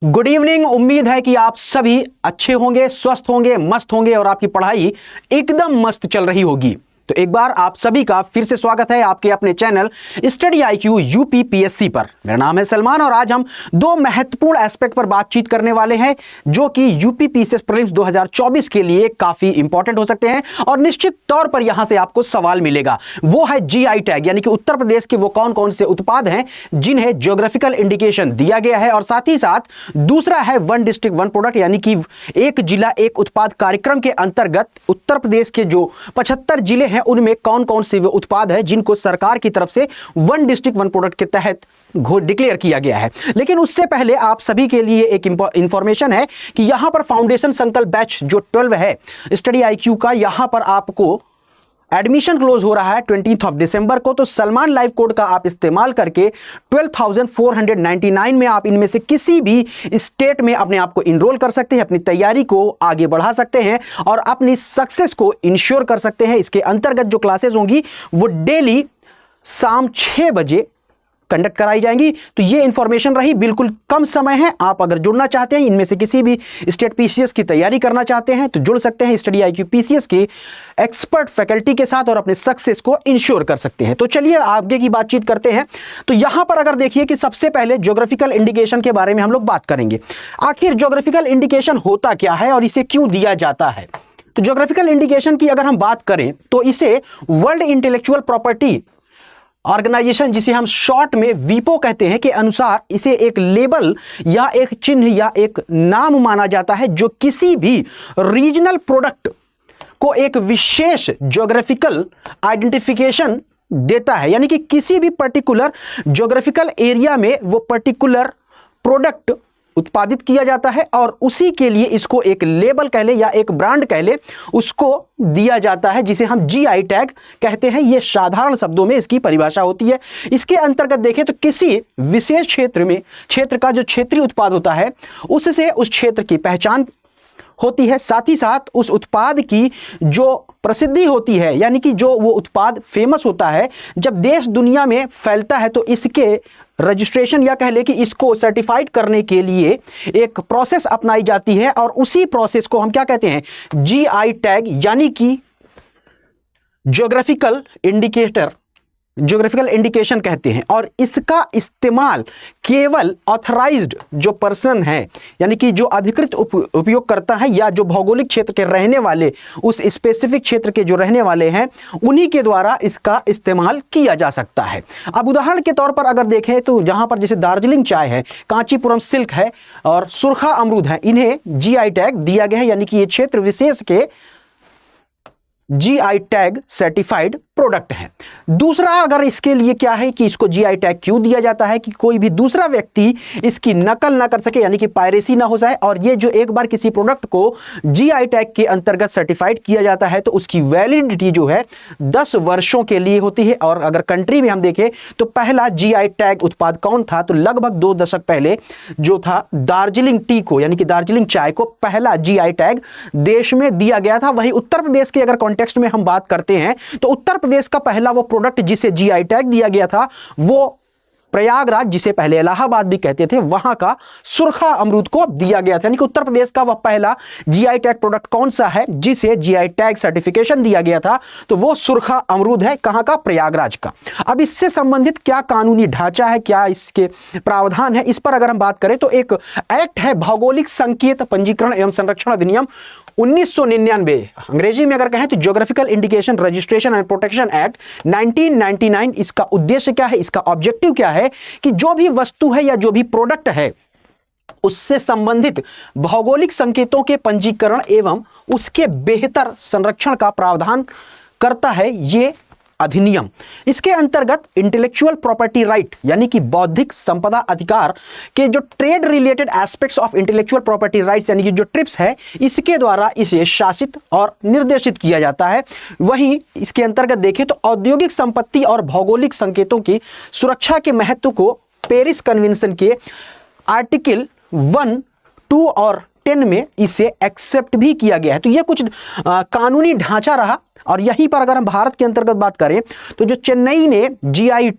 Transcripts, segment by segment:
Good evening. उम्मीद है कि आप सभी अच्छे होंगे, स्वस्थ होंगे, मस्त होंगे और आपकी पढ़ाई एकदम मस्त चल रही होगी। तो एक बार आप सभी का फिर से स्वागत है आपके अपने चैनल स्टडी IQ UPPSC पर। मेरा नाम है सलमान और आज हम दो महत्वपूर्ण एस्पेक्ट पर बातचीत करने वाले हैं जो कि UPPSC प्रीलिम्स 2024 के लिए काफी इंपॉर्टेंट हो सकते हैं और निश्चित तौर पर यहां से आपको सवाल मिलेगा। वो है GI टैग, यानी कि उत्तर प्रदेश के वो कौन कौन से उत्पाद हैं जिन्हें ज्योग्राफिकल इंडिकेशन दिया गया है, और साथ ही साथ दूसरा है वन डिस्ट्रिक्ट वन प्रोडक्ट, यानी कि एक जिला एक उत्पाद कार्यक्रम के अंतर्गत उत्तर प्रदेश के जो 75 जिले उनमें कौन कौन से वे उत्पाद है जिनको सरकार की तरफ से वन डिस्ट्रिक्ट वन प्रोडक्ट के तहत डिक्लेयर किया गया है। लेकिन उससे पहले आप सभी के लिए एक इंफॉर्मेशन है कि यहां पर फाउंडेशन संकल्प बैच जो 12 है स्टडी IQ का, यहां पर आपको एडमिशन क्लोज हो रहा है 20 दिसंबर को। तो सलमान लाइव कोड का आप इस्तेमाल करके 12,499 में आप इनमें से किसी भी स्टेट में अपने आप को इनरोल कर सकते हैं, अपनी तैयारी को आगे बढ़ा सकते हैं और अपनी सक्सेस को इंश्योर कर सकते हैं। इसके अंतर्गत जो क्लासेस होंगी वो डेली शाम 6 बजे कंडक्ट कराई जाएंगी। तो ये इंफॉर्मेशन रही, बिल्कुल कम समय है। आप अगर जुड़ना चाहते हैं, इनमें से किसी भी स्टेट PCS की तैयारी करना चाहते हैं तो जुड़ सकते हैं स्टडी IQ PCS की एक्सपर्ट फैकल्टी के साथ और अपने सक्सेस को इंश्योर कर सकते हैं। तो चलिए आगे की बातचीत करते हैं। तो यहां पर अगर देखिए कि सबसे पहले ज्योग्राफिकल इंडिकेशन के बारे में हम लोग बात करेंगे। आखिर ज्योग्राफिकल इंडिकेशन होता क्या है और इसे क्यों दिया जाता है। तो ज्योग्राफिकल इंडिकेशन की अगर हम बात करें तो इसे वर्ल्ड इंटेलेक्चुअल प्रॉपर्टी ऑर्गेनाइजेशन, जिसे हम शॉर्ट में WIPO कहते हैं, के अनुसार इसे एक लेबल या एक चिन्ह या एक नाम माना जाता है जो किसी भी रीजनल प्रोडक्ट को एक विशेष ज्योग्राफिकल आइडेंटिफिकेशन देता है। यानी कि किसी भी पर्टिकुलर ज्योग्राफिकल एरिया में वो पर्टिकुलर प्रोडक्ट उत्पादित किया जाता है और उसी के लिए इसको एक लेबल कह ले या एक ब्रांड कह ले, उसको दिया जाता है जिसे हम GI टैग कहते हैं। यह साधारण शब्दों में इसकी परिभाषा होती है। इसके अंतर्गत देखें तो किसी विशेष क्षेत्र का जो क्षेत्रीय उत्पाद होता है उससे उस क्षेत्र की पहचान होती है, साथ ही साथ उस उत्पाद की जो प्रसिद्धि होती है, यानी कि जो वो उत्पाद फेमस होता है, जब देश दुनिया में फैलता है तो इसके रजिस्ट्रेशन या कह ले कि इसको सर्टिफाइड करने के लिए एक प्रोसेस अपनाई जाती है और उसी प्रोसेस को हम क्या कहते हैं, GI टैग, यानी कि ज्योग्राफिकल इंडिकेशन कहते हैं। और इसका इस्तेमाल केवल ऑथराइज्ड जो पर्सन है, यानी कि जो अधिकृत उपयोगकर्ता है या जो भौगोलिक क्षेत्र के रहने वाले, उस स्पेसिफिक क्षेत्र के जो रहने वाले हैं, उन्हीं के द्वारा इसका इस्तेमाल किया जा सकता है। अब उदाहरण के तौर पर अगर देखें तो जहां पर जैसे दार्जिलिंग चाय है, कांचीपुरम सिल्क है और सुरखा अमरूद है, इन्हें GI टैग दिया गया है, यानी कि ये क्षेत्र विशेष के GI टैग सर्टिफाइड प्रोडक्ट है। दूसरा अगर इसके लिए क्या है कि इसको GI टैग क्यों दिया जाता है कि कोई भी दूसरा व्यक्ति इसकी नकल ना कर सके, यानी कि पायरेसी ना हो जाए। और ये जो एक बार किसी प्रोडक्ट को GI टैग के अंतर्गत सर्टिफाइड किया जाता है तो उसकी वैलिडिटी जो है 10 वर्षों के लिए होती है। और अगर कंट्री में हम देखें तो पहला GI टैग उत्पाद कौन था, तो लगभग 2 दशक पहले जो था दार्जिलिंग टी को, यानी कि दार्जिलिंग चाय को पहला GI टैग देश में दिया गया था। वहीं उत्तर प्रदेश के अगर कॉन्टेक्स्ट में हम बात करते हैं तो उत्तर प्रदेश का पहला वो प्रोडक्ट जिसे GI टैग दिया गया था वो प्रयागराज, जिसे पहले इलाहाबाद भी कहते थे, वहां का सुरखा अमरूद को दिया गया था। यानी कि उत्तर प्रदेश का वह पहला GI टैग प्रोडक्ट कौन सा है जिसे GI टैग सर्टिफिकेशन दिया गया था, तो वो सुरखा अमरूद है। कहां का? प्रयागराज का। अब इससे संबंधित क्या कानूनी ढांचा है, क्या इसके प्रावधान है, इस पर अगर हम बात करें तो एक एक्ट है भौगोलिक संकेत पंजीकरण एवं संरक्षण अधिनियम 1999, अंग्रेजी में अगर कहें तो geographical indication registration and protection act 1999। इसका उद्देश्य क्या है, इसका ऑब्जेक्टिव क्या है कि जो भी वस्तु है या जो भी प्रोडक्ट है उससे संबंधित भौगोलिक संकेतों के पंजीकरण एवं उसके बेहतर संरक्षण का प्रावधान करता है ये अधिनियम। इसके अंतर्गत इंटेलेक्चुअल प्रॉपर्टी राइट, यानी कि बौद्धिक संपदा अधिकार के जो trade related aspects of intellectual property rights, यानी कि जो ट्रिप्स है, इसके द्वारा इसे शासित और निर्देशित किया जाता है। वहीं इसके अंतर्गत देखें तो औद्योगिक संपत्ति और भौगोलिक संकेतों की सुरक्षा के महत्व को पेरिस कन्वेंशन के आर्टिकल 1, 2 और 10 में इसे एक्सेप्ट भी किया गया है। तो यह कुछ कानूनी ढांचा रहा। और यहीं पर अगर हम भारत के अंतर्गत बात करें तो जो चेन्नई ने GI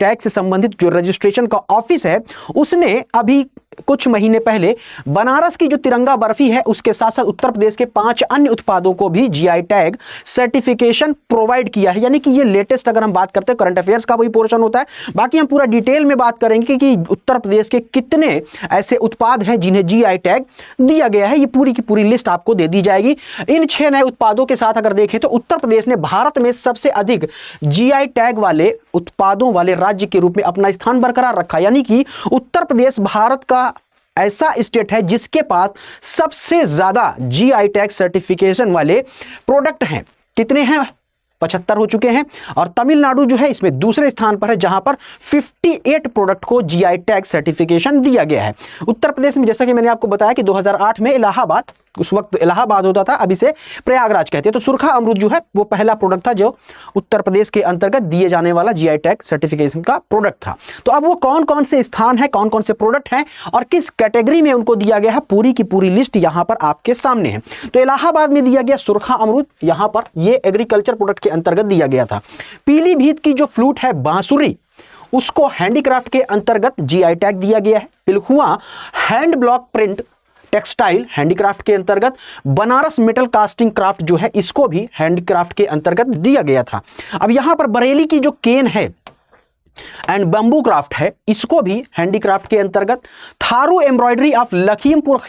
टैग से संबंधित जो रजिस्ट्रेशन का ऑफिस है उसने अभी कुछ महीने पहले बनारस की जो तिरंगा बर्फी है उसके साथ साथ उत्तर प्रदेश के 5 अन्य उत्पादों को भी जीआई टैग सर्टिफिकेशन प्रोवाइड किया है। यानी कि ये लेटेस्ट अगर हम बात करते हैं करंट अफेयर्स का वही पोर्शन होता है। बाकी हम पूरा डिटेल में बात करेंगे कि उत्तर प्रदेश के कितने ऐसे उत्पाद हैं जिन्हें जीआई टैग दिया गया है। ये पूरी की पूरी लिस्ट आपको दे दी जाएगी। इन 6 नए उत्पादों के साथ अगर देखें तो उत्तर प्रदेश ने भारत में सबसे अधिक जीआई टैग वाले उत्पादों वाले राज्य के रूप में अपना स्थान बरकरार रखा। यानी कि उत्तर प्रदेश भारत का ऐसा स्टेट है जिसके पास सबसे ज्यादा जीआई टैग सर्टिफिकेशन वाले प्रोडक्ट हैं। कितने हैं? 75 हो चुके हैं। और तमिलनाडु जो है इसमें दूसरे स्थान पर है जहां पर 58 प्रोडक्ट को जीआई टैग सर्टिफिकेशन दिया गया है। उत्तर प्रदेश में जैसा कि मैंने आपको बताया कि 2008 में इलाहाबाद, उस वक्त इलाहाबाद होता था, अब इसे प्रयागराज कहते हैं। तो सुरखा अमरूद जो है वो पहला प्रोडक्ट था जो उत्तर प्रदेश के अंतर्गत दिए जाने वाला जीआई टैग सर्टिफिकेशन का प्रोडक्ट था। तो अब वो कौन कौन से स्थान है, कौन कौन से प्रोडक्ट हैं और किस कैटेगरी में उनको दिया गया है, पूरी की पूरी लिस्ट यहां पर आपके सामने है। तो इलाहाबाद में दिया गया सुरखा अमरूद, यहां पर ये एग्रीकल्चर प्रोडक्ट के अंतर्गत दिया गया था। पीलीभीत की जो फ्लूट है बांसुरी, उसको हैंडीक्राफ्ट के अंतर्गत जीआई टैग दिया गया है। Pilkhuwa hand block print textile handicraft के अंतर्गत। बनारस मेटल कास्टिंग क्राफ्ट जो है इसको भी हैंडीक्राफ्ट के अंतर्गत दिया गया था। अब यहां पर बरेली की जो केन है एंड बंबू क्राफ्ट है इसको भी हैंडीक्राफ्ट के अंतर्गत। थारू एम्ब्रॉयडरी ऑफ लखीमपुर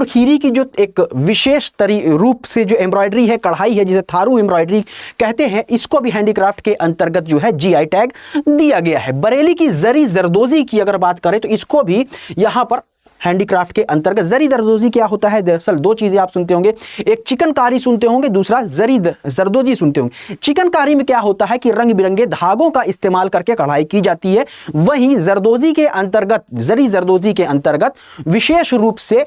खीरी की जो एक विशेष रूप से जो एम्ब्रॉयडरी है, कढ़ाई है, जिसे थारू एम्ब्रॉयडरी कहते हैं, इसको भी हैंडीक्राफ्ट के अंतर्गत जो है जीआई टैग दिया गया है। बरेली की जरी जरदोजी की अगर बात करें तो इसको भी यहां पर हैंडीक्राफ्ट के अंतर्गत। जरी जरदोजी क्या होता है? दरअसल 2 चीजें आप सुनते होंगे, एक चिकनकारी सुनते होंगे, दूसरा जरी जरदोजी सुनते होंगे। चिकनकारी में क्या होता है कि रंग बिरंगे धागों का इस्तेमाल करके कढ़ाई की जाती है। वहीं जरदोजी के अंतर्गत, जरी जरदोजी के अंतर्गत विशेष रूप से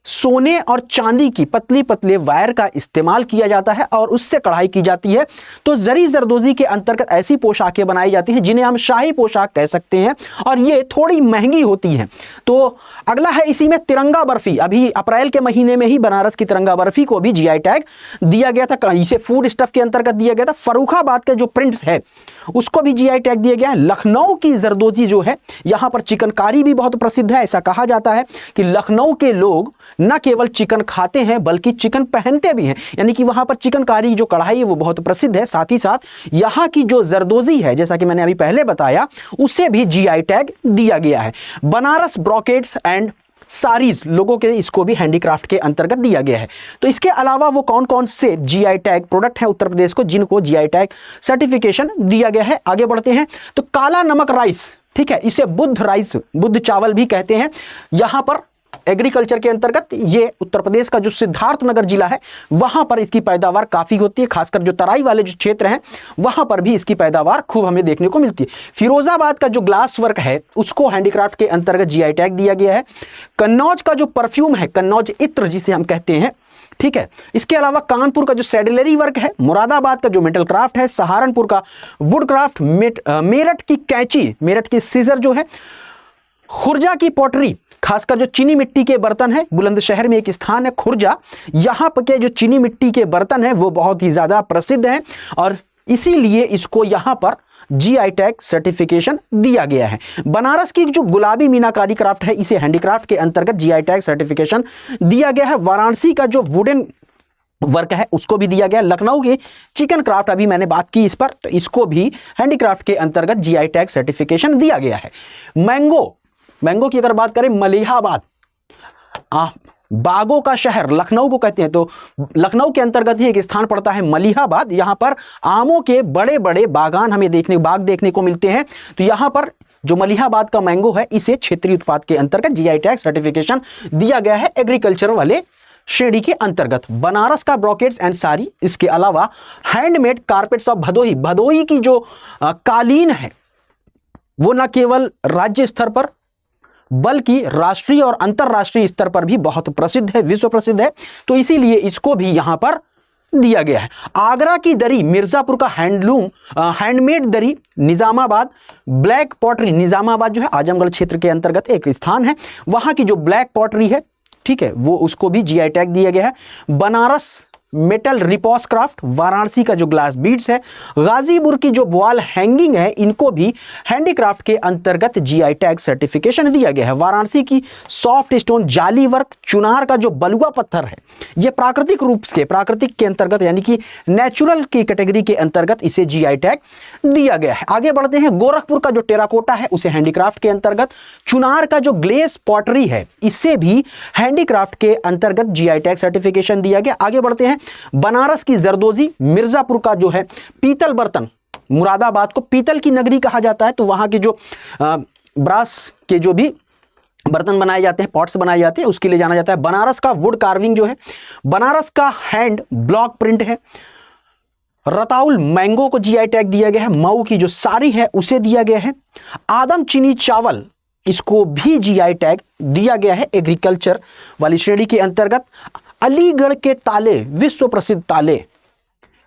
सोने और चांदी की पतली पतले वायर का इस्तेमाल किया जाता है और उससे कढ़ाई की जाती है। तो जरी जरदोजी के अंतर्गत ऐसी पोशाकें बनाई जाती हैं जिन्हें हम शाही पोशाक कह सकते हैं और ये थोड़ी महंगी होती हैं। तो अगला है इसी में तिरंगा बर्फी। अभी अप्रैल के महीने में ही बनारस की तिरंगा बर्फी को भी जीआई टैग दिया गया था। इसे फूड स्टफ के अंतर्गत दिया गया था। फर्रुखाबाद का जो प्रिंट्स है उसको भी जीआई टैग दिया गया है। लखनऊ की जरदोजी जो है, यहां पर चिकनकारी भी बहुत प्रसिद्ध है। ऐसा कहा जाता है कि लखनऊ के लोग न केवल चिकन खाते हैं बल्कि चिकन पहनते भी हैं। यानी कि वहां पर चिकनकारी जो कढ़ाई है वो बहुत प्रसिद्ध है। साथ ही साथ यहां की जो जरदोजी है, जैसा कि मैंने अभी पहले बताया, उसे भी जीआई टैग दिया गया है। बनारस ब्रोकेड्स एंड सारीज लोगों के, इसको भी हैंडीक्राफ्ट के अंतर्गत दिया गया है। तो इसके अलावा वो कौन कौन से जीआई टैग प्रोडक्ट हैं उत्तर प्रदेश को जिनको जीआई टैग सर्टिफिकेशन दिया गया है, आगे बढ़ते हैं। तो काला नमक राइस, ठीक है, इसे बुद्ध राइस, बुद्ध चावल भी कहते हैं। यहां पर एग्रीकल्चर के अंतर्गत ये उत्तर प्रदेश का जो सिद्धार्थनगर जिला है वहां पर इसकी पैदावार काफी होती है। खासकर जो तराई वाले जो क्षेत्र हैं वहां पर भी इसकी पैदावार खूब हमें देखने को मिलती है। फिरोजाबाद का जो ग्लास वर्क है उसको हैंडीक्राफ्ट के अंतर्गत जीआई टैग दिया गया है। कन्नौज का जो परफ्यूम है, कन्नौज इत्र जिसे हम कहते हैं, ठीक है। इसके अलावा कानपुर का जो सैडलरी वर्क है, मुरादाबाद का जो मेटल क्राफ्ट है, सहारनपुर का वुड क्राफ्ट, मेरठ की कैंची, मेरठ की सीजर जो है, खुर्जा की पॉटरी, खासकर जो चीनी मिट्टी के बर्तन है, बुलंदशहर में एक स्थान है खुर्जा, यहां पर के जो चीनी मिट्टी के बर्तन है वो बहुत ही ज्यादा प्रसिद्ध है और इसीलिए इसको यहां पर जीआई टैग सर्टिफिकेशन दिया गया है। बनारस की जो गुलाबी मीनाकारी क्राफ्ट है इसे हैंडीक्राफ्ट के अंतर्गत जीआई टैग सर्टिफिकेशन दिया गया है। वाराणसी का जो वुडन वर्क है उसको भी दिया गया। लखनऊ की चिकन क्राफ्ट, अभी मैंने बात की इस पर, तो इसको भी हैंडीक्राफ्ट के अंतर्गत जीआई टैग सर्टिफिकेशन दिया गया है। मैंगो की अगर बात करें, मलिहाबाद बागों का शहर लखनऊ को कहते हैं, तो लखनऊ के अंतर्गत ही एक स्थान पड़ता है मलिहाबाद। यहां पर आमों के बड़े बड़े बागान हमें बाग देखने को मिलते हैं। तो यहां पर जो मलिहाबाद का मैंगो है इसे क्षेत्रीय उत्पाद के अंतर्गत जीआई टैग सर्टिफिकेशन दिया गया है एग्रीकल्चर वाले श्रेणी के अंतर्गत। बनारस का ब्रोकेड्स एंड साड़ी, इसके अलावा handmade carpets of Bhadohi, Bhadohi की जो कालीन है वो न केवल राज्य स्तर पर बल्कि राष्ट्रीय और अंतरराष्ट्रीय स्तर पर भी बहुत प्रसिद्ध है, विश्व प्रसिद्ध है। तो इसीलिए इसको भी यहां पर दिया गया है। आगरा की दरी, मिर्जापुर का हैंडमेड दरी, निजामाबाद ब्लैक पॉटरी, निजामाबाद जो है आजमगढ़ क्षेत्र के अंतर्गत एक स्थान है, वहां की जो ब्लैक पॉटरी है, ठीक है, वो उसको भी जीआई टैग दिया गया है। बनारस मेटल रिपोस क्राफ्ट, वाराणसी का जो ग्लास बीड्स है, गाजीपुर की जो वॉल हैंगिंग है, इनको भी हैंडीक्राफ्ट के अंतर्गत जीआई टैग सर्टिफिकेशन दिया गया है। वाराणसी की सॉफ्ट स्टोन जाली वर्क, चुनार का जो बलुआ पत्थर है, यह प्राकृतिक के अंतर्गत यानी कि नेचुरल की कैटेगरी के अंतर्गत इसे जीआई टैग दिया गया है। आगे बढ़ते हैं, गोरखपुर का जो टेराकोटा है उसे हैंडीक्राफ्ट के अंतर्गत, चुनार का जो ग्लेस पॉटरी है इसे भी हैंडीक्राफ्ट के अंतर्गत जीआई टैग सर्टिफिकेशन दिया गया। आगे बढ़ते हैं, बनारस की जरदोजी, मिर्जापुर का जो है पीतल बर्तन, मुरादाबाद को पीतल की नगरी कहा जाता है, तो वहां के जो ब्रास के जो भी बर्तन बनाए जाते हैं, पॉट्स बनाए जाते हैं, उसके लिए जाना जाता है। बनारस का वुड कार्विंग जो है, बनारस का हैंड ब्लॉक प्रिंट है। रताउल मैंगो को जीआई टैग दिया गया है। मऊ की जो साड़ी है उसे दिया गया है। आदम चीनी चावल, इसको भी जीआई टैग दिया गया है एग्रीकल्चर वाली श्रेणी के अंतर्गत। अलीगढ़ के ताले, विश्व प्रसिद्ध ताले,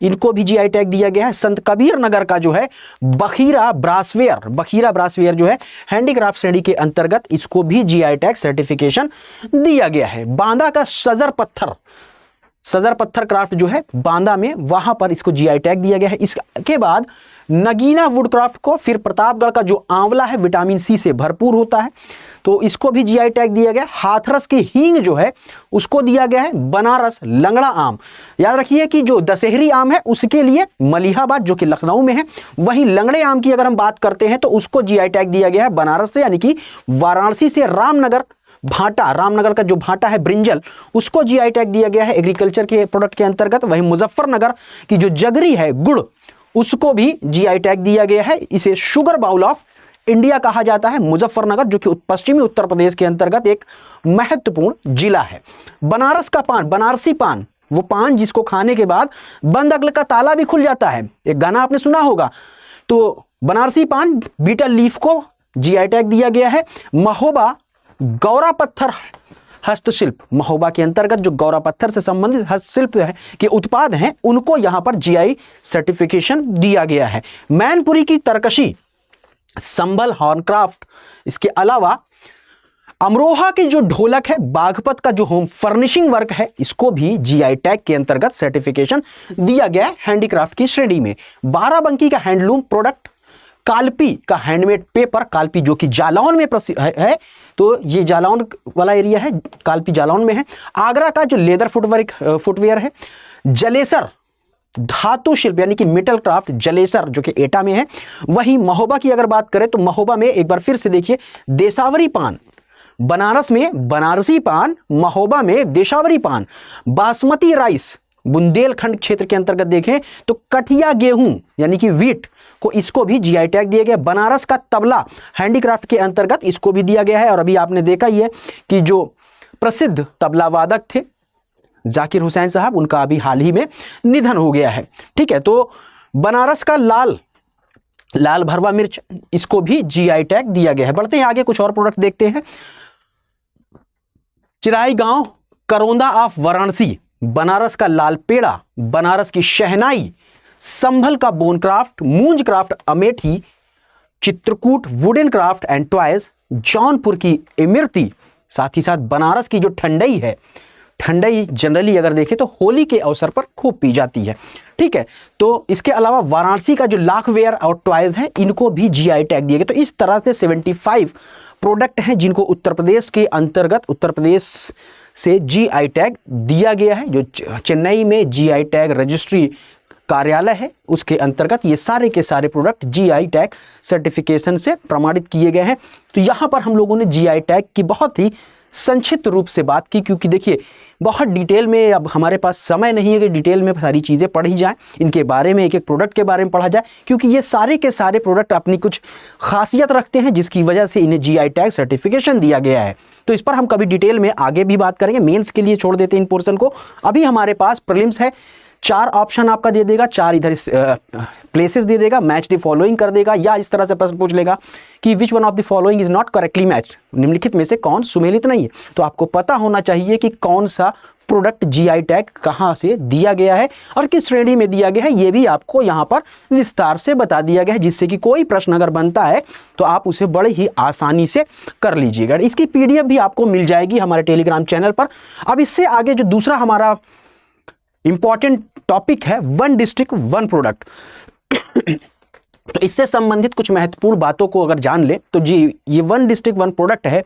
इनको भी जीआई टैग दिया गया है। संत कबीर नगर का जो है बखीरा ब्रासवेयर जो है हैंडीक्राफ्ट श्रेणी के अंतर्गत, इसको भी जीआई टैग सर्टिफिकेशन दिया गया है। बांदा का सजर पत्थर क्राफ्ट जो है बांदा में, वहां पर इसको जीआई टैग दिया गया है। इसके बाद नगीना वुड क्राफ्ट को, फिर प्रतापगढ़ का जो आंवला है विटामिन सी से भरपूर होता है, तो इसको भी जीआई टैग दिया गया। हाथरस की हींग जो है उसको दिया गया है। बनारस लंगड़ा आम, याद रखिए कि जो दशहरी आम है उसके लिए मलिहाबाद जो कि लखनऊ में है, वहीं लंगड़े आम की अगर हम बात करते हैं तो उसको जीआई टैग दिया गया है बनारस से, यानी कि वाराणसी से। रामनगर का जो भाटा है ब्रिंजल, उसको जीआई टैग दिया गया है एग्रीकल्चर के प्रोडक्ट के अंतर्गत। वहीं मुजफ्फरनगर की जो जगरी है गुड़, उसको भी जीआई टैग दिया गया है। इसे शुगर बाउल ऑफ इंडिया कहा जाता है मुजफ्फरनगर, जो कि पश्चिमी उत्तर प्रदेश के अंतर्गत एक महत्वपूर्ण जिला है। बनारस का पान, बनारसी पान, वो पान जिसको खाने के बाद बंद अक्ल का ताला भी खुल जाता है, एक गाना आपने सुना होगा, तो बनारसी पान बीटल लीफ को जीआई टैग दिया गया है। महोबा गौरा पत्थर हस्तशिल्प, महोबा के अंतर्गत जो गौरा पत्थर से संबंधित हस्तशिल्प है के उत्पाद हैं, उनको यहां पर जीआई सर्टिफिकेशन दिया गया है। मैनपुरी की तरकशी, संभल हॉर्नक्राफ्ट, इसके अलावा अमरोहा की जो ढोलक है, बागपत का जो होम फर्निशिंग वर्क है, इसको भी जीआई टैग के अंतर्गत सर्टिफिकेशन दिया गया है हैंडीक्राफ्ट की श्रेणी में। बाराबंकी का हैंडलूम प्रोडक्ट, कालपी का हैंडमेड पेपर, कालपी जो कि जालौन में प्रसिद्ध है, तो ये जालौन वाला एरिया है, कालपी जालौन में है। आगरा का जो लेदर फुटवेयर है। जलेसर धातु शिल्प यानी कि मेटल क्राफ्ट, जलेसर जो कि एटा में है। वहीं महोबा की अगर बात करें तो महोबा में एक बार फिर से देखिए, देसावरी पान, बनारस में बनारसी पान, महोबा में देशावरी पान। बासमती राइस, बुंदेलखंड क्षेत्र के अंतर्गत देखें तो कठिया गेहूं यानी कि वीट को, इसको भी जीआई टैग दिया गया। बनारस का तबला हैंडीक्राफ्ट के अंतर्गत, इसको भी दिया गया है। और अभी आपने देखा ही है कि जो प्रसिद्ध तबला वादक थे जाकिर हुसैन साहब, उनका अभी हाल ही में निधन हो गया है। ठीक है, तो बनारस का लाल भरवा मिर्च, इसको भी जीआई टैग दिया गया है। बढ़ते हैं आगे, कुछ और प्रोडक्ट देखते हैं। चिराई गांव करोंदा ऑफ वाराणसी, बनारस का लाल पेड़ा, बनारस की शहनाई, संभल का बोन क्राफ्ट, मूंज craft Amethi, Chitrakoot wooden craft and toys, Jaunpur की इमरती, साथ ही साथ बनारस की जो ठंडई है, ठंडई जनरली अगर देखें तो होली के अवसर पर खूब पी जाती है। ठीक है, तो इसके अलावा वाराणसी का जो लाखवेयर और टॉयज है, इनको भी जीआई टैग दिया गया। तो इस तरह से 75 प्रोडक्ट हैं जिनको उत्तर प्रदेश के अंतर्गत, उत्तर प्रदेश से जीआई टैग दिया गया है। जो चेन्नई में जीआई टैग रजिस्ट्री कार्यालय है, उसके अंतर्गत ये सारे के सारे प्रोडक्ट जीआई टैग सर्टिफिकेशन से प्रमाणित किए गए हैं। तो यहाँ पर हम लोगों ने जीआई टैग की बहुत ही संक्षिप्त रूप से बात की, क्योंकि देखिए बहुत डिटेल में अब हमारे पास समय नहीं है कि डिटेल में सारी चीज़ें पढ़ी जाए, इनके बारे में एक एक प्रोडक्ट के बारे में पढ़ा जाए, क्योंकि ये सारे के सारे प्रोडक्ट अपनी कुछ खासियत रखते हैं जिसकी वजह से इन्हें जीआई टैग सर्टिफिकेशन दिया गया है। तो इस पर हम कभी डिटेल में आगे भी बात करेंगे, मेंस के लिए छोड़ देते हैं इन पोर्शन को। अभी हमारे पास प्रीलिम्स है, 4 ऑप्शन आपका दे देगा, 4 इधर प्लेसेस दे देगा, मैच द फॉलोइंग कर देगा, या इस तरह से प्रश्न पूछ लेगा कि which one of the following is not correctly match, निम्नलिखित में से कौन सुमेलित नहीं है। तो आपको पता होना चाहिए कि कौन सा प्रोडक्ट जीआई टैग कहां से दिया गया है और किस श्रेणी में दिया गया है, ये भी आपको यहां पर विस्तार से बता दिया गया है, जिससे कि कोई प्रश्न अगर बनता है तो आप उसे बड़े ही आसानी से कर लीजिएगा। इसकी पीडीएफ भी आपको मिल जाएगी हमारे टेलीग्राम चैनल पर। अब इससे आगे जो दूसरा हमारा इंपॉर्टेंट टॉपिक है वन डिस्ट्रिक्ट वन प्रोडक्ट। तो इससे संबंधित कुछ महत्वपूर्ण बातों को अगर जान ले तो जी ये वन डिस्ट्रिक्ट वन प्रोडक्ट है।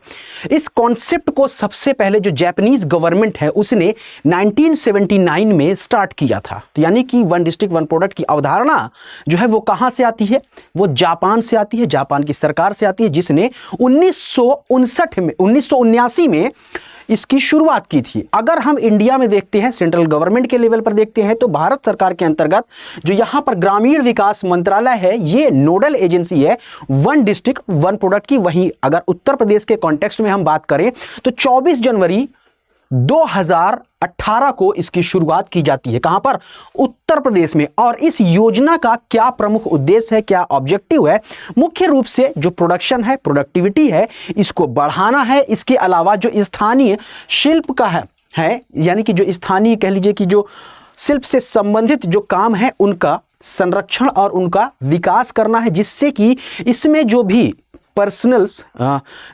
इस कॉन्सेप्ट को सबसे पहले जो जापानीज गवर्नमेंट है उसने 1979 में स्टार्ट किया था। तो यानी कि वन डिस्ट्रिक्ट वन प्रोडक्ट की अवधारणा जो है वो कहाँ से आती है, वो जापान से आती है, जापान की सरकार से आती है, जिसने 1979 में इसकी शुरुआत की थी। अगर हम इंडिया में देखते हैं, सेंट्रल गवर्नमेंट के लेवल पर देखते हैं, तो भारत सरकार के अंतर्गत जो यहाँ पर ग्रामीण विकास मंत्रालय है ये नोडल एजेंसी है वन डिस्ट्रिक्ट वन प्रोडक्ट की। वहीं अगर उत्तर प्रदेश के कॉन्टेक्स्ट में हम बात करें तो 24 जनवरी 2018 को इसकी शुरुआत की जाती है। कहां पर? उत्तर प्रदेश में। और इस योजना का क्या प्रमुख उद्देश्य है, क्या ऑब्जेक्टिव है? मुख्य रूप से जो प्रोडक्शन है, प्रोडक्टिविटी है, इसको बढ़ाना है। इसके अलावा जो स्थानीय शिल्प का है यानी कि जो स्थानीय कह लीजिए कि जो शिल्प से संबंधित जो काम है उनका संरक्षण और उनका विकास करना है, जिससे कि इसमें जो भी पर्सनल्स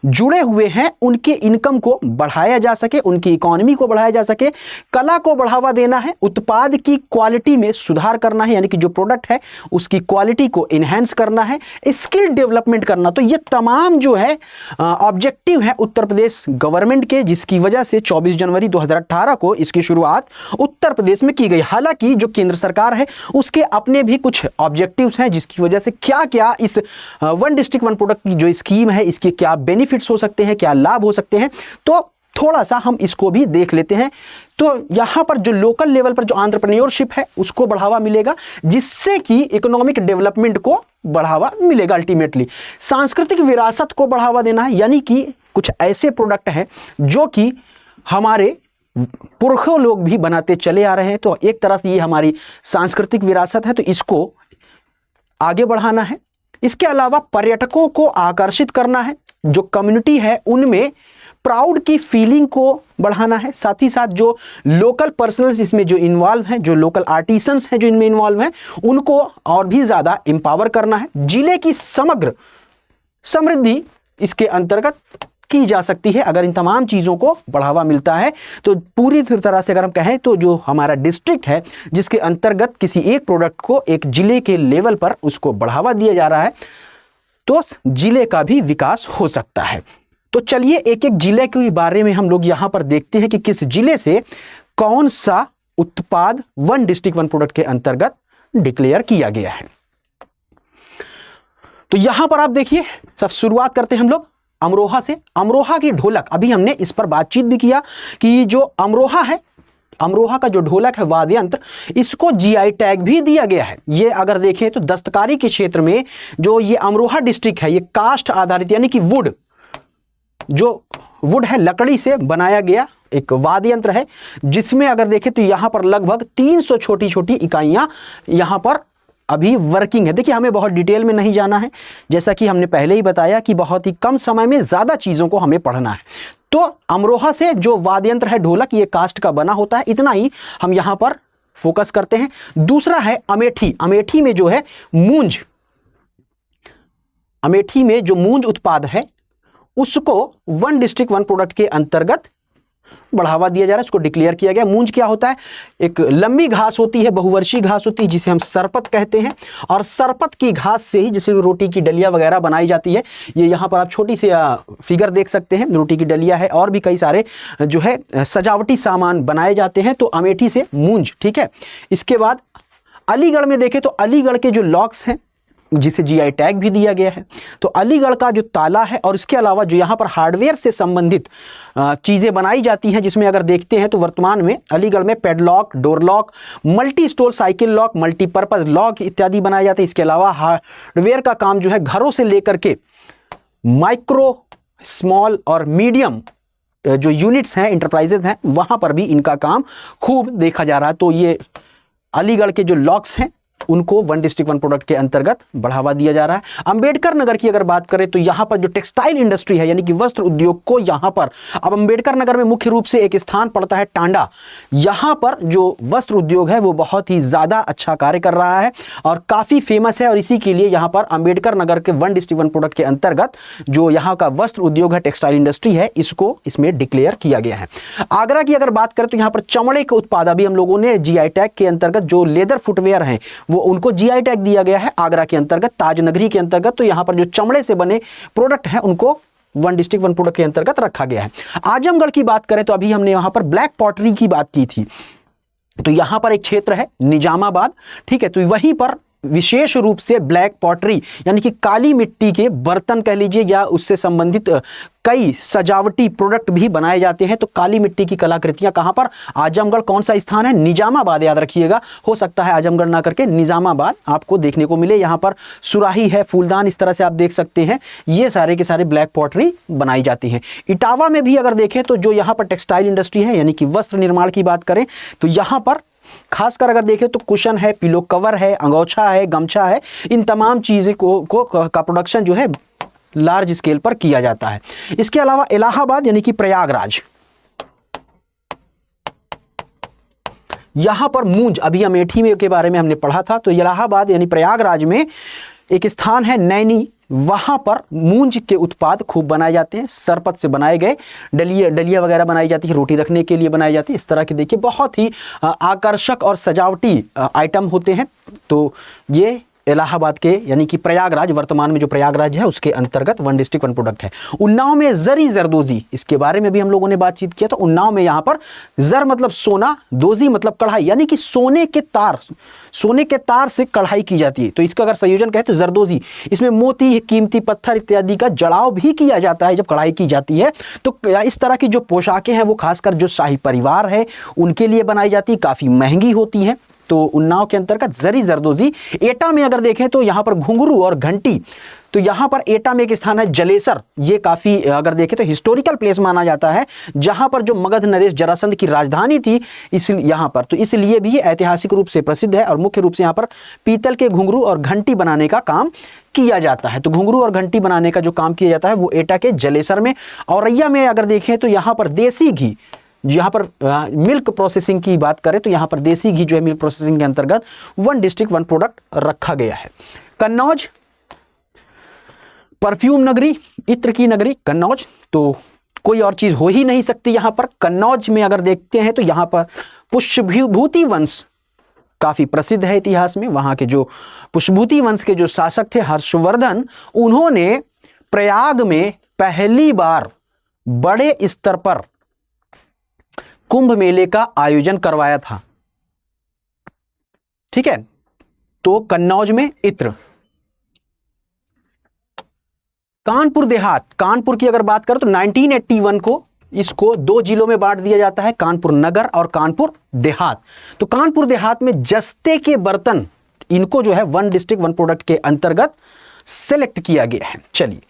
जुड़े हुए हैं उनके इनकम को बढ़ाया जा सके, उनकी इकोनॉमी को बढ़ाया जा सके। कला को बढ़ावा देना है, उत्पाद की क्वालिटी में सुधार करना है, यानी कि जो प्रोडक्ट है उसकी क्वालिटी को इन्हेंस करना है, स्किल डेवलपमेंट करना। तो ये तमाम जो है ऑब्जेक्टिव है उत्तर प्रदेश गवर्नमेंट के, जिसकी वजह से 24 जनवरी 2018 को इसकी शुरुआत उत्तर प्रदेश में की गई। हालांकि जो केंद्र सरकार है उसके अपने भी कुछ ऑब्जेक्टिव्स हैं, जिसकी वजह से क्या क्या इस वन डिस्ट्रिक्ट वन प्रोडक्ट की जो स्कीम है इसके क्या बेनिफिट्स हो सकते हैं, क्या लाभ हो सकते हैं, तो थोड़ा सा हम इसको भी देख लेते हैं। तो यहां पर जो लोकल लेवल पर जो एंटरप्रेन्योरशिप है उसको बढ़ावा मिलेगा, जिससे कि इकोनॉमिक डेवलपमेंट को बढ़ावा मिलेगा। अल्टीमेटली सांस्कृतिक विरासत को बढ़ावा देना है, यानी कि कुछ ऐसे प्रोडक्ट हैं जो कि हमारे पुरखों लोग भी बनाते चले आ रहे हैं। तो एक तरह से ये हमारी सांस्कृतिक विरासत है, तो इसको आगे बढ़ाना है। इसके अलावा पर्यटकों को आकर्षित करना है, जो कम्युनिटी है उनमें प्राउड की फीलिंग को बढ़ाना है। साथ ही साथ जो लोकल पर्सनल्स इसमें जो इन्वॉल्व हैं, जो लोकल आर्टिसंस हैं जो इनमें इन्वॉल्व हैं, उनको और भी ज़्यादा एम्पावर करना है। जिले की समग्र समृद्धि इसके अंतर्गत की जा सकती है अगर इन तमाम चीज़ों को बढ़ावा मिलता है। तो पूरी तरह से अगर हम कहें तो जो हमारा डिस्ट्रिक्ट है जिसके अंतर्गत किसी एक प्रोडक्ट को एक जिले के लेवल पर उसको बढ़ावा दिया जा रहा है, तो जिले का भी विकास हो सकता है। तो चलिए एक एक जिले के बारे में हम लोग यहाँ पर देखते हैं कि किस जिले से कौन सा उत्पाद वन डिस्ट्रिक्ट वन प्रोडक्ट के अंतर्गत डिक्लेयर किया गया है। तो यहां पर आप देखिए, सब शुरुआत करते हैं हम लोग अमरोहा से। अमरोहा की ढोलक, अभी हमने इस पर बातचीत भी किया कि जो अमरोहा है, अमरोहा का जो ढोलक है वाद्य यंत्र, इसको जीआई टैग भी दिया गया है। ये अगर देखें तो दस्तकारी के क्षेत्र में जो ये अमरोहा डिस्ट्रिक्ट है, ये कास्ट आधारित यानी कि वुड, जो वुड है लकड़ी से बनाया गया एक वाद्य यंत्र है, जिसमें अगर देखें तो यहाँ पर लगभग 300 छोटी छोटी इकाइयाँ यहाँ पर अभी वर्किंग है। देखिए हमें बहुत डिटेल में नहीं जाना है, जैसा कि हमने पहले ही बताया कि बहुत ही कम समय में ज़्यादा चीज़ों को हमें पढ़ना है। तो अमरोहा से जो वाद्य यंत्र है ढोलक, ये कास्ट का बना होता है, इतना ही हम यहाँ पर फोकस करते हैं। दूसरा है अमेठी। अमेठी में जो है मूंज, अमेठी में जो मूंज उत्पाद है उसको वन डिस्ट्रिक्ट वन प्रोडक्ट के अंतर्गत बढ़ावा दिया जा रहा है, इसको डिक्लेयर किया गया। मूंज क्या होता है? एक लंबी घास होती है, बहुवर्षीय घास होती है, जिसे हम सरपत कहते हैं। और सरपत की घास से ही जैसे रोटी की डलिया वगैरह बनाई जाती है। ये यहाँ पर आप छोटी सी फिगर देख सकते हैं, रोटी की डलिया है और भी कई सारे जो है सजावटी सामान बनाए जाते हैं। तो अमेठी से मूंज, ठीक है। इसके बाद अलीगढ़ में देखें तो अलीगढ़ के जो लॉक्स हैं जिसे जीआई टैग भी दिया गया है, तो अलीगढ़ का जो ताला है और इसके अलावा जो यहाँ पर हार्डवेयर से संबंधित चीज़ें बनाई जाती हैं, जिसमें अगर देखते हैं तो वर्तमान में अलीगढ़ में padlock, door lock, multi store cycle lock, multipurpose lock इत्यादि बनाए जाते हैं। इसके अलावा हार्डवेयर का काम जो है घरों से लेकर के माइक्रो, स्मॉल और मीडियम जो यूनिट्स हैं, इंटरप्राइजेज हैं, वहाँ पर भी इनका काम खूब देखा जा रहा है। तो ये अलीगढ़ के जो लॉक्स हैं उनको वन डिस्ट्रिक्ट वन प्रोडक्ट के अंतर्गत बढ़ावा दिया जा रहा है। अंबेडकर नगर की अगर बात करें तो यहाँ पर जो टेक्सटाइल इंडस्ट्री है यानी कि वस्त्र उद्योग को यहाँ पर, अब अंबेडकर नगर में मुख्य रूप से एक स्थान पड़ता है टांडा, यहाँ पर जो वस्त्र उद्योग है वो बहुत ही ज़्यादा अच्छा कार्य कर रहा है और काफ़ी फेमस है, और इसी के लिए यहाँ पर अंबेडकर नगर के वन डिस्ट्रिक्ट वन प्रोडक्ट के अंतर्गत जो यहाँ का वस्त्र उद्योग है, टेक्सटाइल इंडस्ट्री है, इसको इसमें डिक्लेयर किया गया है। आगरा की अगर बात करें तो यहाँ पर चमड़े के उत्पाद अभी हम लोगों ने जीआई टैग के अंतर्गत जो लेदर फुटवेयर हैं वो उनको जीआई टैग दिया गया है आगरा के अंतर्गत, ताजनगरी के अंतर्गत। तो यहाँ पर जो चमड़े से बने प्रोडक्ट हैं उनको वन डिस्ट्रिक्ट वन प्रोडक्ट के अंतर्गत रखा गया है। आजमगढ़ की बात करें तो अभी हमने यहाँ पर ब्लैक पॉटरी की बात की थी, तो यहाँ पर एक क्षेत्र है निजामाबाद, ठीक है, तो वहीं पर विशेष रूप से ब्लैक पॉटरी यानी कि काली मिट्टी के बर्तन कह लीजिए या उससे संबंधित कई सजावटी प्रोडक्ट भी बनाए जाते हैं। तो काली मिट्टी की कलाकृतियां कहां पर, आजमगढ़। कौन सा स्थान है, निजामाबाद, याद रखिएगा, हो सकता है आजमगढ़ ना करके निजामाबाद आपको देखने को मिले। यहां पर सुराही है, फूलदान, इस तरह से आप देख सकते हैं, ये सारे के सारे ब्लैक पॉटरी बनाई जाती हैं। इटावा में भी अगर देखें तो जो यहाँ पर टेक्सटाइल इंडस्ट्री है यानी कि वस्त्र निर्माण की बात करें तो यहाँ पर खासकर अगर देखें तो कुशन है, पिलो कवर है, अंगोछा है, गमछा है, इन तमाम चीज़ें का प्रोडक्शन जो है लार्ज स्केल पर किया जाता है। इसके अलावा इलाहाबाद यानी कि प्रयागराज, यहां पर मूंज, अभी अमेठी में के बारे में हमने पढ़ा था, तो इलाहाबाद यानी प्रयागराज में एक स्थान है नैनी, वहां पर मूंज के उत्पाद खूब बनाए जाते हैं। सरपत से बनाए गए डलिया वगैरह बनाई जाती है, रोटी रखने के लिए बनाई जाती है, इस तरह के देखिए बहुत ही आकर्षक और सजावटी आइटम होते हैं। तो ये इलाहाबाद के यानी कि प्रयागराज, वर्तमान में जो प्रयागराज है उसके अंतर्गत वन डिस्ट्रिक्ट वन प्रोडक्ट है। उन्नाव में जरी जरदोजी, इसके बारे में भी हम लोगों ने बातचीत किया। तो उन्नाव में यहाँ पर जर मतलब सोना, दोजी मतलब कढ़ाई, यानी कि सोने के तार से कढ़ाई की जाती है। तो इसका अगर संयोजन कहे तो जरदोजी, इसमें मोती, कीमती पत्थर इत्यादि का जड़ाव भी किया जाता है जब कढ़ाई की जाती है। तो इस तरह की जो पोशाकें हैं वो खासकर जो शाही परिवार है उनके लिए बनाई जाती है, काफ़ी महंगी होती हैं। तो उन्नाव के अंतर्गत जरी जरदोजी। एटा में अगर देखें तो यहाँ पर घुंघरू और घंटी, तो यहाँ पर एटा में एक स्थान है जलेसर, ये काफ़ी अगर देखें तो हिस्टोरिकल प्लेस माना जाता है जहाँ पर जो मगध नरेश जरासंध की राजधानी थी, इसलिए यहाँ पर, तो इसलिए भी ये ऐतिहासिक रूप से प्रसिद्ध है। और मुख्य रूप से यहाँ पर पीतल के घुंघरू और घंटी बनाने का काम किया जाता है। तो घुंघरू और घंटी बनाने का जो काम किया जाता है वो एटा के जलेसर में। औरैया में अगर देखें तो यहाँ पर देसी घी, यहाँ पर मिल्क प्रोसेसिंग की बात करें तो यहाँ पर देसी घी जो है मिल्क प्रोसेसिंग के अंतर्गत वन डिस्ट्रिक्ट वन प्रोडक्ट रखा गया है। कन्नौज परफ्यूम नगरी, इत्र की नगरी कन्नौज, तो कोई और चीज हो ही नहीं सकती यहाँ पर। कन्नौज में अगर देखते हैं तो यहाँ पर पुष्यभूति वंश काफी प्रसिद्ध है इतिहास में। वहां के जो पुष्यभूति वंश के जो शासक थे हर्षवर्धन, उन्होंने प्रयाग में पहली बार बड़े स्तर पर कुंभ मेले का आयोजन करवाया था, ठीक है। तो कन्नौज में इत्र। कानपुर देहात, कानपुर की अगर बात करें तो 1981 को इसको दो जिलों में बांट दिया जाता है, कानपुर नगर और कानपुर देहात। तो कानपुर देहात में जस्ते के बर्तन, इनको जो है वन डिस्ट्रिक्ट वन प्रोडक्ट के अंतर्गत सेलेक्ट किया गया है। चलिए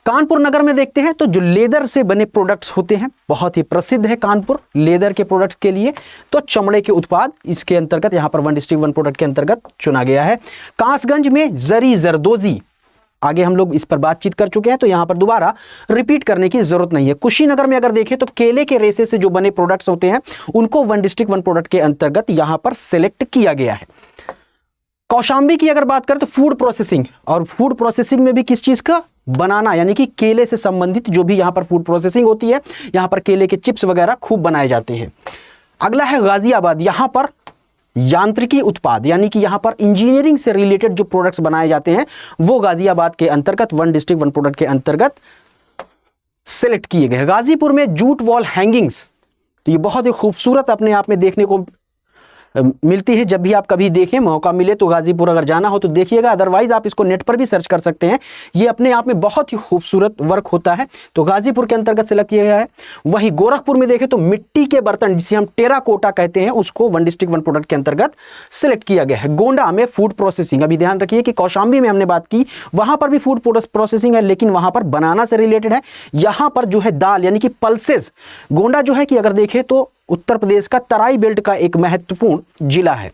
कानपुर नगर में देखते हैं तो जो लेदर से बने प्रोडक्ट्स होते हैं, बहुत ही प्रसिद्ध है कानपुर लेदर के प्रोडक्ट्स के लिए। तो चमड़े के उत्पाद इसके अंतर्गत यहाँ पर वन डिस्ट्रिक्ट वन प्रोडक्ट के अंतर्गत चुना गया है। कासगंज में जरी जरदोजी, आगे हम लोग इस पर बातचीत कर चुके हैं तो यहाँ पर दोबारा रिपीट करने की जरूरत नहीं है। कुशीनगर में अगर देखें तो केले के रेशे से जो बने प्रोडक्ट्स होते हैं उनको वन डिस्ट्रिक्ट वन प्रोडक्ट के अंतर्गत यहाँ पर सिलेक्ट किया गया है। कौशाम्बी की अगर बात करें तो फूड प्रोसेसिंग, और फूड प्रोसेसिंग में भी किस चीज का, बनाना, यानी कि केले से संबंधित जो भी यहाँ पर फूड प्रोसेसिंग होती है, यहाँ पर केले के चिप्स वगैरह खूब बनाए जाते हैं। अगला है गाजियाबाद, यहाँ पर यांत्रिकी उत्पाद यानी कि यहाँ पर इंजीनियरिंग से रिलेटेड जो प्रोडक्ट्स बनाए जाते हैं वो गाजियाबाद के अंतर्गत वन डिस्ट्रिक्ट वन प्रोडक्ट के अंतर्गत सेलेक्ट किए गए। गाजीपुर में जूट वॉल हैंगिंग्स, तो ये बहुत ही खूबसूरत अपने आप में देखने को मिलती है। जब भी आप कभी देखें, मौका मिले तो गाजीपुर अगर जाना हो तो देखिएगा, अदरवाइज आप इसको नेट पर भी सर्च कर सकते हैं। ये अपने आप में बहुत ही खूबसूरत वर्क होता है, तो गाजीपुर के अंतर्गत सेलेक्ट किया गया है। वहीं गोरखपुर में देखें तो मिट्टी के बर्तन जिसे हम टेराकोटा कहते हैं उसको वन डिस्ट्रिक्ट वन प्रोडक्ट के अंतर्गत सेलेक्ट किया गया है। गोंडा में फूड प्रोसेसिंग, अभी ध्यान रखिए कि कौशाम्बी में हमने बात की, वहां पर भी फूड प्रोसेसिंग है लेकिन वहां पर बनाना से रिलेटेड है। यहां पर जो है दाल यानी कि पल्सेस, गोंडा जो है कि अगर देखें तो उत्तर प्रदेश का तराई बेल्ट का एक महत्वपूर्ण जिला है।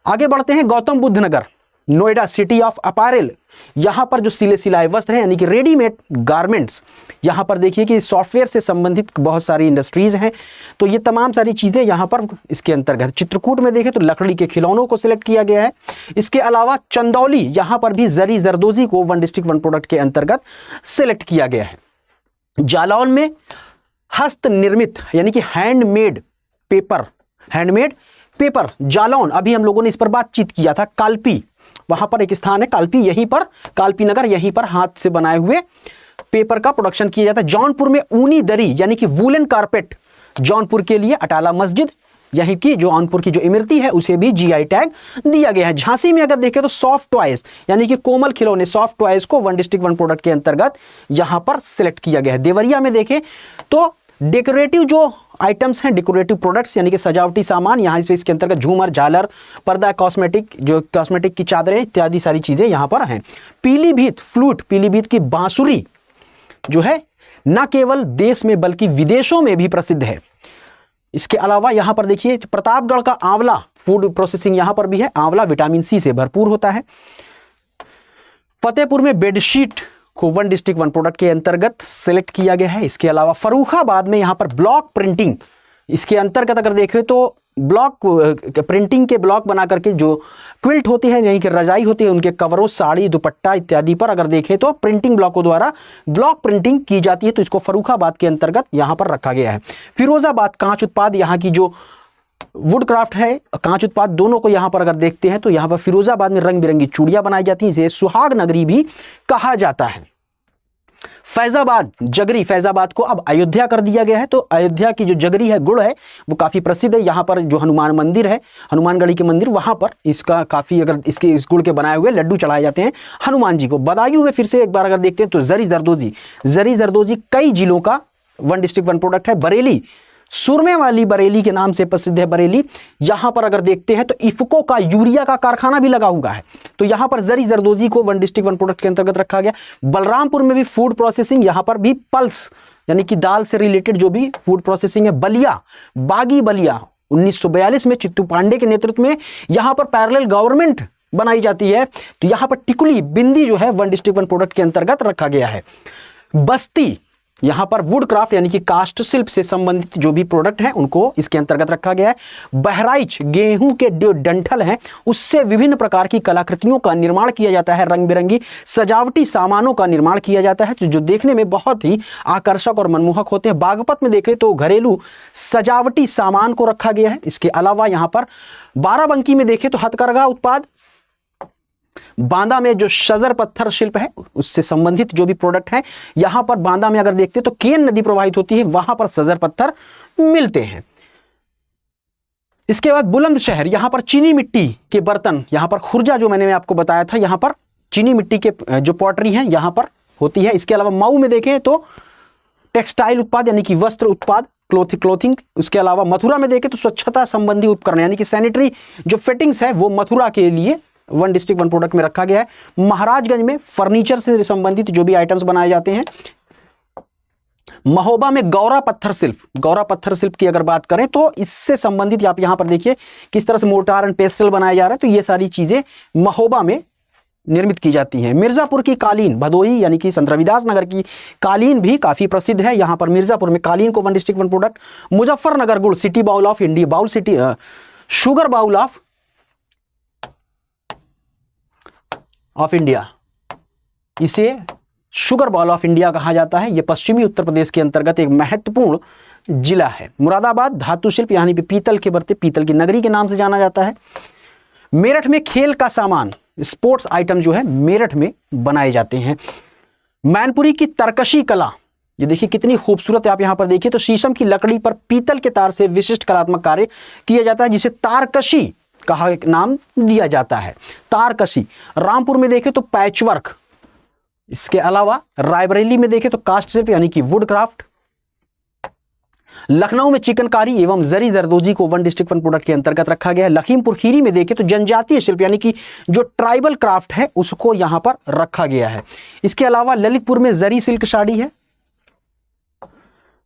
आगे बढ़ते हैं, गौतम बुद्ध नगर, नोएडा, सिटी ऑफ अपैरल। यहां पर जो सिले सिलाए वस्त्र हैं यानी कि रेडीमेड गारमेंट्स, यहां पर देखिए कि सॉफ्टवेयर से संबंधित बहुत सारी इंडस्ट्रीज हैं, तो ये तमाम सारी चीजें यहां पर इसके अंतर्गत। चित्रकूट में देखें तो लकड़ी के खिलौनों को सिलेक्ट किया गया है। इसके अलावा चंदौली, यहां पर भी जरी जरदोजी को वन डिस्ट्रिक्ट वन प्रोडक्ट के अंतर्गत सिलेक्ट किया गया है। जालौन में हस्त निर्मित यानी कि हैंडमेड पेपर, जालौन, अभी हम लोगों ने इस पर बातचीत किया था। कालपी, वहां पर एक स्थान है कालपी, यहीं पर कालपी नगर, यहीं पर हाथ से बनाए हुए पेपर का प्रोडक्शन किया जाता है। जौनपुर में ऊनी दरी यानी कि वूलन कारपेट, जौनपुर के लिए अटाला मस्जिद, यहीं की जौनपुर की जो इमरती है उसे भी जीआई टैग दिया गया है। झांसी में अगर देखें तो सॉफ्ट टॉयज यानी कि कोमल खिलौने, सॉफ्ट टॉयज को वन डिस्ट्रिक्ट वन प्रोडक्ट के अंतर्गत यहां पर सिलेक्ट किया गया है। देवरिया में देखें तो डेकोरेटिव जो आइटम्स हैं, डेकोरेटिव प्रोडक्ट्स यानी कि सजावटी सामान, यहाँ पे इसके अंतर्गत झूमर, झालर, पर्दा, कॉस्मेटिक की चादरें इत्यादि सारी चीजें यहाँ पर हैं। पीलीभीत फ्लूट, पीलीभीत की बांसुरी जो है न केवल देश में बल्कि विदेशों में भी प्रसिद्ध है। इसके अलावा यहाँ पर देखिए प्रतापगढ़ का आंवला, फूड प्रोसेसिंग यहाँ पर भी है। आंवला विटामिन सी से भरपूर होता है। फतेहपुर में बेडशीट को वन डिस्ट्रिक्ट वन प्रोडक्ट के अंतर्गत सिलेक्ट किया गया है। इसके अलावा फर्रुखाबाद में यहाँ पर ब्लॉक प्रिंटिंग, इसके अंतर्गत अगर देखें तो ब्लॉक प्रिंटिंग के ब्लॉक बना करके जो क्विल्ट होती है यानी कि रजाई होती है, उनके कवरों, साड़ी, दुपट्टा इत्यादि पर अगर देखें तो प्रिंटिंग ब्लॉकों द्वारा ब्लॉक प्रिंटिंग की जाती है, तो इसको फर्रुखाबाद के अंतर्गत यहाँ पर रखा गया है। फिरोजाबाद कांच उत्पाद, यहाँ की जो वुड क्राफ्ट है, कांच उत्पाद, दोनों को यहां पर अगर देखते हैं तो यहां पर फिरोजाबाद में रंग बिरंगी चूड़ियां बनाई जाती हैं, इसे सुहाग नगरी भी कहा जाता है। फैजाबाद जगरी, फैजाबाद को अब अयोध्या कर दिया गया है, तो अयोध्या की जो जगरी है, गुड़ है, वो काफी प्रसिद्ध है। यहाँ पर जो हनुमान मंदिर है, हनुमानगढ़ी के मंदिर, वहां पर इसका काफी, अगर इसके इस गुड़ के बनाए हुए लड्डू चढ़ाए जाते हैं हनुमान जी को। बदायूं में फिर से एक बार अगर देखते हैं तो जरी जरदोजी कई जिलों का वन डिस्ट्रिक्ट वन प्रोडक्ट है। बरेली, सुरमे वाली बरेली के नाम से प्रसिद्ध है बरेली। यहां पर अगर देखते हैं तो इफको का यूरिया का कारखाना भी लगा हुआ है, तो यहां पर जरी जरदोजी को वन डिस्ट्रिक्ट वन प्रोडक्ट के अंतर्गत रखा गया। बलरामपुर में भी फूड प्रोसेसिंग, यहां पर भी पल्स यानी कि दाल से रिलेटेड जो भी फूड प्रोसेसिंग है। बलिया, बागी बलिया, 1942 में चित्तू पांडे के नेतृत्व में यहां पर पैरेलल गवर्नमेंट बनाई जाती है, तो यहां पर टिकुली बिंदी जो है वन डिस्ट्रिक्ट वन प्रोडक्ट के अंतर्गत रखा गया है। बस्ती, यहां पर वुड क्राफ्ट यानी कि कास्ट शिल्प से संबंधित जो भी प्रोडक्ट हैं उनको इसके अंतर्गत रखा गया है। बहराइच, गेहूं के जो डंठल हैं उससे विभिन्न प्रकार की कलाकृतियों का निर्माण किया जाता है, रंग बिरंगी सजावटी सामानों का निर्माण किया जाता है, जो देखने में बहुत ही आकर्षक और मनमोहक होते हैं। बागपत में देखें तो घरेलू सजावटी सामान को रखा गया है। इसके अलावा यहां पर बाराबंकी में देखें तो हथकरघा उत्पाद, बांदा में जो सजर पत्थर शिल्प है उससे संबंधित जो भी प्रोडक्ट है, यहां पर बांदा में अगर देखते तो केन नदी प्रवाहित होती है, वहां पर सजर पत्थर मिलते हैं। इसके बाद बुलंदशहर, यहां पर चीनी मिट्टी के बर्तन, यहां पर खुर्जा जो मैंने आपको बताया था, यहां पर चीनी मिट्टी के जो पॉटरी है यहां पर होती है। इसके अलावा मऊ में देखें तो टेक्सटाइल उत्पाद यानी कि वस्त्र उत्पाद, क्लोथिंग। उसके अलावा मथुरा में देखें तो स्वच्छता संबंधी उपकरण यानी कि सैनिटरी जो फिटिंग्स है वो मथुरा के लिए वन डिस्ट्रिक्ट वन प्रोडक्ट में रखा गया है। महाराजगंज में फर्नीचर से संबंधित जो भी आइटम्स बनाए जाते हैं। महोबा में गौरा पत्थर शिल्प की अगर बात करें तो इससे संबंधित आप यहां पर देखिए किस तरह से मोर्टार एंड पेस्टल बनाया जा रहा है, तो ये सारी चीजें महोबा में निर्मित की जाती हैं। मिर्जापुर की कालीन, भदोही यानी कि संत रविदास नगर की कालीन भी काफी प्रसिद्ध है। यहां पर मिर्जापुर में कालीन को one district one product. Muzaffarnagar गुड़, city bowl of India, sugar bowl of India, इसे शुगर बॉल ऑफ इंडिया कहा जाता है। यह पश्चिमी उत्तर प्रदेश के अंतर्गत एक महत्वपूर्ण जिला है। मुरादाबाद धातु शिल्प यानी पीतल के बर्तन, पीतल की नगरी के नाम से जाना जाता है। मेरठ में खेल का सामान, स्पोर्ट्स आइटम जो है मेरठ में बनाए जाते हैं। मैनपुरी की तरकशी कला, ये देखिए कितनी खूबसूरत है। आप यहां पर देखिए तो शीशम की लकड़ी पर पीतल के तार से विशिष्ट कलात्मक कार्य किया जाता है, जिसे तारकशी कहा नाम दिया जाता है। तारकशी। रामपुर में देखें तो पैचवर्क। इसके अलावा रायबरेली में देखें तो कास्ट शिल्प यानी कि वुड क्राफ्ट। लखनऊ में चिकनकारी एवं जरी जरदोजी को वन डिस्ट्रिक्ट वन प्रोडक्ट के अंतर्गत रखा गया है। लखीमपुर खीरी में देखें तो जनजातीय शिल्प यानी कि जो ट्राइबल क्राफ्ट है उसको यहां पर रखा गया है। इसके अलावा ललितपुर में जरी सिल्क साड़ी है।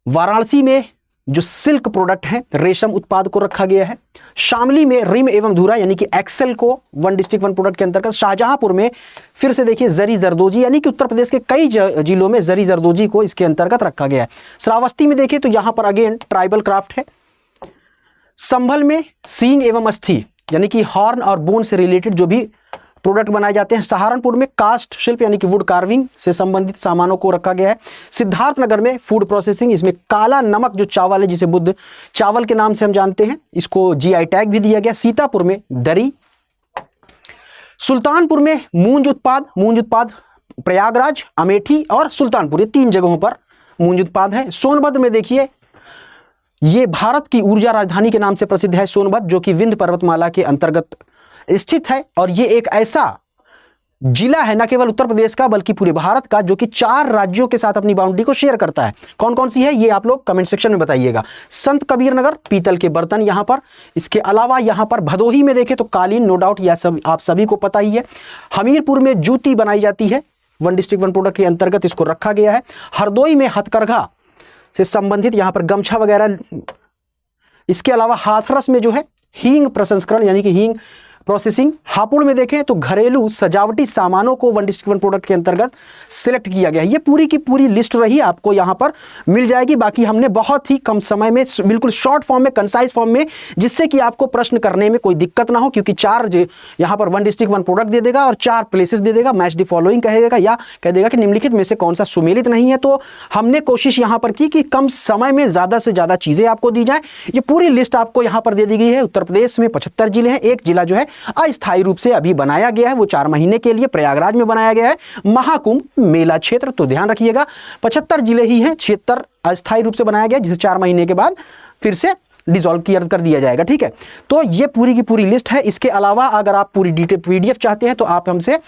वाराणसी में जो सिल्क प्रोडक्ट हैं, रेशम उत्पाद को रखा गया है। शामली में रिम एवं धुरा यानी कि एक्सेल को 1 डिस्ट्रिक्ट 1 प्रोडक्ट के अंतर्गत। शाहजहांपुर में फिर से देखिए जरी जरदोजी, यानी कि उत्तर प्रदेश के कई जिलों में जरी जरदोजी को इसके अंतर्गत रखा गया है। श्रावस्ती में देखिए तो यहां पर अगेन ट्राइबल क्राफ्ट है। संभल में सींग एवं अस्थि यानी कि हॉर्न और बोन से रिलेटेड जो भी प्रोडक्ट बनाए जाते हैं। सहारनपुर में कास्ट शिल्प यानी कि वुड कार्विंग से संबंधित सामानों को रखा गया है। सिद्धार्थनगर में फूड प्रोसेसिंग, इसमें काला नमक जो चावल है जिसे बुद्ध चावल के नाम से हम जानते हैं, इसको जीआई टैग भी दिया गया। सीतापुर में दरी। सुल्तानपुर में मूंज उत्पाद प्रयागराज, अमेठी और सुल्तानपुर, ये 3 जगहों पर मूंज उत्पाद है। सोनभद्र में देखिए ये भारत की ऊर्जा राजधानी के नाम से प्रसिद्ध है सोनभद्र, जो कि विंध्य पर्वतमाला के अंतर्गत स्थित है। और ये एक ऐसा जिला है न केवल उत्तर प्रदेश का बल्कि पूरे भारत का, जो कि 4 राज्यों के साथ अपनी बाउंड्री को शेयर करता है। कौन कौन सी है ये आप लोग कमेंट सेक्शन में बताइएगा। संत कबीर नगर पीतल के बर्तन यहां पर। इसके अलावा यहां पर भदोही में देखें तो कालीन, नो डाउट यह सब आप सभी को पता ही है। हमीरपुर में जूती बनाई जाती है, 1 डिस्ट्रिक्ट 1 प्रोडक्ट के अंतर्गत इसको रखा गया है। हरदोई में हथकरघा से संबंधित यहां पर गमछा वगैरह। इसके अलावा हाथरस में जो है हींग प्रसंस्करण यानी कि हींग प्रोसेसिंग। हापुड़ में देखें तो घरेलू सजावटी सामानों को 1 डिस्ट्रिक्ट 1 प्रोडक्ट के अंतर्गत सिलेक्ट किया गया है। ये पूरी की पूरी लिस्ट रही, आपको यहाँ पर मिल जाएगी। बाकी हमने बहुत ही कम समय में बिल्कुल शॉर्ट फॉर्म में, कंसाइज फॉर्म में, जिससे कि आपको प्रश्न करने में कोई दिक्कत ना हो, क्योंकि 4 यहाँ पर 1 डिस्ट्रिक्ट 1 प्रोडक्ट दे देगा और 4 प्लेसेस दे देगा, मैच द फॉलोइंग कहेगा या कह देगा कि निम्नलिखित में से कौन सा सुमेलित नहीं है। तो हमने कोशिश यहाँ पर की कि कम समय में ज़्यादा से ज़्यादा चीज़ें आपको दी जाए। ये पूरी लिस्ट आपको यहाँ पर दे दी गई है। उत्तर प्रदेश में 75 जिले हैं, एक जिला जो है अस्थायी रूप से अभी बनाया गया है, वो 4 महीने के लिए प्रयागराज में बनाया गया है, महाकुंभ मेला क्षेत्र। तो ध्यान रखिएगा 75 जिले ही हैं, 76 अस्थायी रूप से बनाया गया, जिसे 4 महीने के बाद फिर से डिसॉल्व कर दिया जाएगा। ठीक है, तो ये पूरी की पूरी लिस्ट है। इसके अलावा अगर आप पूरी डिटेल PDF चाहते हैं तो आप हमसे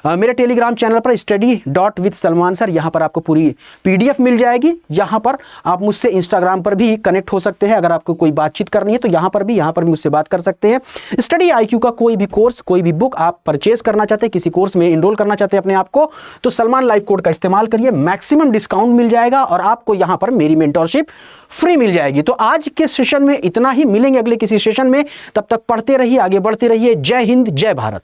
मेरे टेलीग्राम चैनल पर study.with-salman-sir यहाँ पर आपको पूरी PDF मिल जाएगी। यहाँ पर आप मुझसे इंस्टाग्राम पर भी कनेक्ट हो सकते हैं। अगर आपको कोई बातचीत करनी है तो यहाँ पर भी मुझसे बात कर सकते हैं। स्टडी IQ का कोई भी कोर्स, कोई भी बुक आप परचेज करना चाहते हैं, किसी कोर्स में इनरोल करना चाहते हैं अपने आप को, तो सलमान लाइव कोड का इस्तेमाल करिए, मैक्सिमम डिस्काउंट मिल जाएगा और आपको यहाँ पर मेरी मेंटरशिप फ्री मिल जाएगी। तो आज के सेशन में इतना ही, मिलेंगे अगले किसी सेशन में। तब तक पढ़ते रहिए, आगे बढ़ते रहिए। जय हिंद, जय भारत।